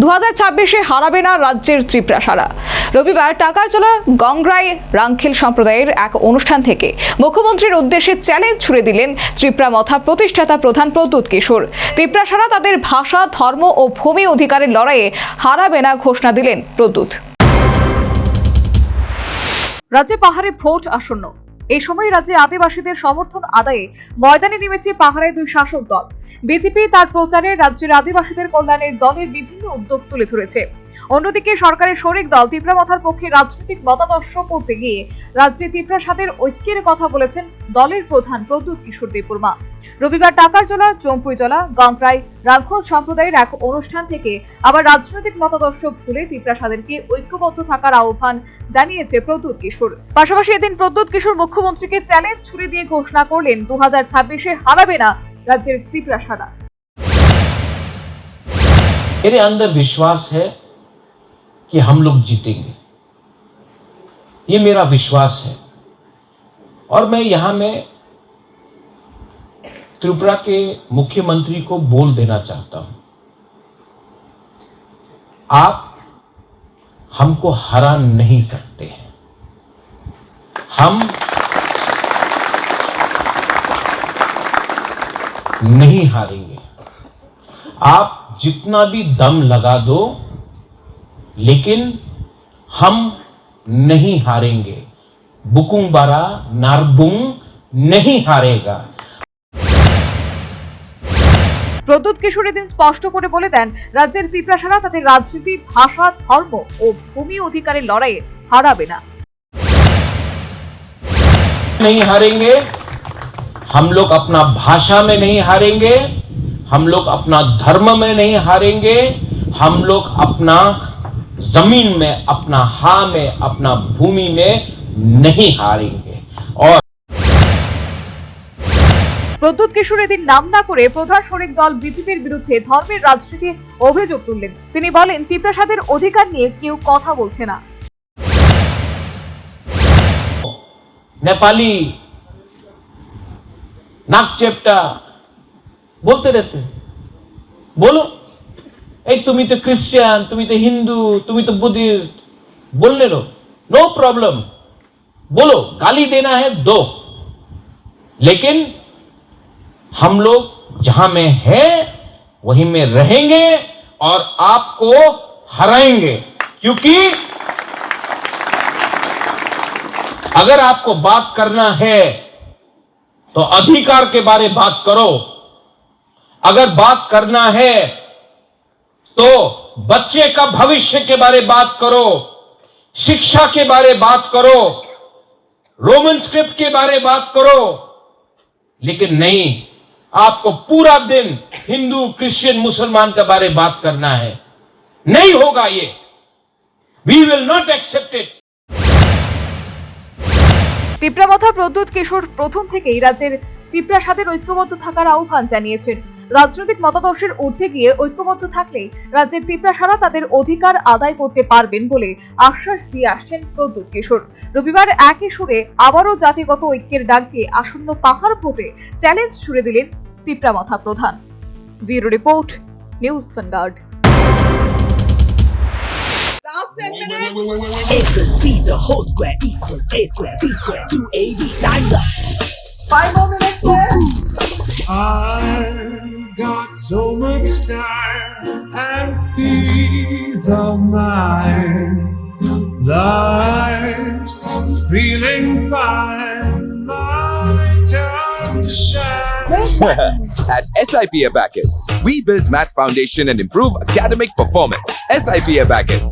2026-এ হারাবে না রাজ্যের ত্রিপুরা সারা। রবিবার টাকারজলা গংগ্রাই রাংখিল সম্প্রদায়ের এক অনুষ্ঠান থেকে মুখ্যমন্ত্রীর উদ্দেশ্যে চ্যালেঞ্জ ছুড়ে দিলেন ত্রিপুরা মথা প্রতিষ্ঠাতা প্রধান প্রদ্যুৎ কিশোর। ত্রিপুরা সারা তাদের ভাষা, ধর্ম ও ভূমি অধিকারের লড়াইয়ে হারাবে না ঘোষণা দিলেন প্রদ্যুৎ। রাজ্যে পাহাড়ে ভোট আসন্ন। এই সময় রাজ্যে আদিবাসীদের সমর্থন আদায়ে ময়দানে নেমেছে পাহাড়ের দুই শাসক দল। বিজেপি তার প্রচারে রাজ্যের আদিবাসীদের কল্যাণের দলের বিভিন্ন উদ্যোগ তুলে ধরেছে। অন্যদিকে সরকারের শরিক দল ত্রিপুরা মথার পক্ষে রাজনৈতিক মতাদর্শ করতে গিয়ে রাজ্যে ত্রিপুরা সাদের ঐক্যের কথা বলেছেন দলের প্রধান প্রদ্যুৎ কিশোর দেববর্মা। রবিবার টাকারজলা, চম্পুইজলা, গংগ্রাই রাংখিল সম্প্রদায়ের এক অনুষ্ঠান থেকে আবার রাজনৈতিক মতাদর্শ ভুলে ত্রিপুরা সাদেরকে ঐক্যবদ্ধ থাকার আহ্বান জানিয়েছে প্রদ্যুৎ কিশোর। পাশাপাশি এদিন প্রদ্যুৎ কিশোর মুখ্যমন্ত্রীকে চ্যালেঞ্জ ছুড়ে দিয়ে ঘোষণা করলেন 2026-এ হারাবে না রাজ্যের ত্রিপুরা সাদা। मेरे अंदर विश्वास है कि हम लोग जीतेंगे, ये मेरा विश्वास है। और मैं यहां में त्रिपुरा के मुख्यमंत्री को बोल देना चाहता हूं, आप हमको हरा नहीं सकते हैं। हम नहीं हारेंगे। आप जितना भी दम लगा दो, लेकिन हम नहीं हारेंगे। बुकुंग बारा नारबुंग नहीं हारेगा। প্রদ্যুৎ কিশোর এদিন স্পষ্ট করে বলে দেন, রাজ্যের ত্রিপুরা সারা তাদের রাজনীতি, ভাষা, ধর্ম ও ভূমি অধিকারের লড়াইয়ে হারাবে না। नहीं हारेंगे। हम लोग अपना भाषा में नहीं हारेंगे, हम लोग अपना धर्म में नहीं हारेंगे, हम लोग अपना जमीन में, अपना हा में, अपना भूमि में नहीं हारेंगे। और প্রদ্যুৎ কিশোর এদিন নাম না করে প্রধান শরিক দল বিজেপির বিরুদ্ধে ধর্মের রাজনীতি অভিযোগ তুললেন। তিনি বলেন, ত্রিপুরা সাদের অধিকার নিয়ে কেউ কথা বলছে না। नेपाली नाक चेपटा बोलते रहते, बोलो। तुम तो क्रिश्चियन, तुम तो हिंदू, तुम तो बुद्धिस्ट, बोलने लो, नो प्रॉब्लम, बोलो। गाली देना है दो, लेकिन हम लोग जहां में है वहीं में रहेंगे और आपको हराएंगे। क्योंकि अगर आपको बात करना है तो अधिकार के बारे बात करो। अगर बात करना है तो बच्चे का भविष्य के बारे बात करो, शिक्षा के बारे बात करो, रोमन स्क्रिप्ट के बारे बात करो। लेकिन नहीं, आपको पूरा दिन हिंदू, क्रिश्चियन, मुसलमान के बारे बात करना है। नहीं होगा ये। We will not accept it. Tripura Motha Pradyot কিশোর প্রথম থেকেই রাজ্যের ত্রিপুরা সাদের ঐক্যবদ্ধ থাকার আহ্বান জানিয়েছেন। রাজনৈতিক মতাদর্শের ঊর্ধ্বে গিয়ে ঐক্যবদ্ধ থাকলে রাজ্যের ত্রিপুরা সারা তাদের অধিকার আদায় করতে পারবেন বলে আশ্বাস দিয়ে আসছেন প্রদ্যুৎ কিশোর। রবিবার একই সুরে আবারও জাতিগত ঐক্যের ডাক দিয়ে আসন্ন পাহাড় ভোটে চ্যালেঞ্জ ছুড়ে দিলেন ত্রিপুরা মথা প্রধান। Bureau report, news vanguard. A plus B, the whole square equals A square, B square, 2AB, time's up. 5 more minutes there. I've got so much time and peace of mind. Life's feeling fine. My time to shine. At SIP Abacus, we build math foundation and improve academic performance. SIP Abacus,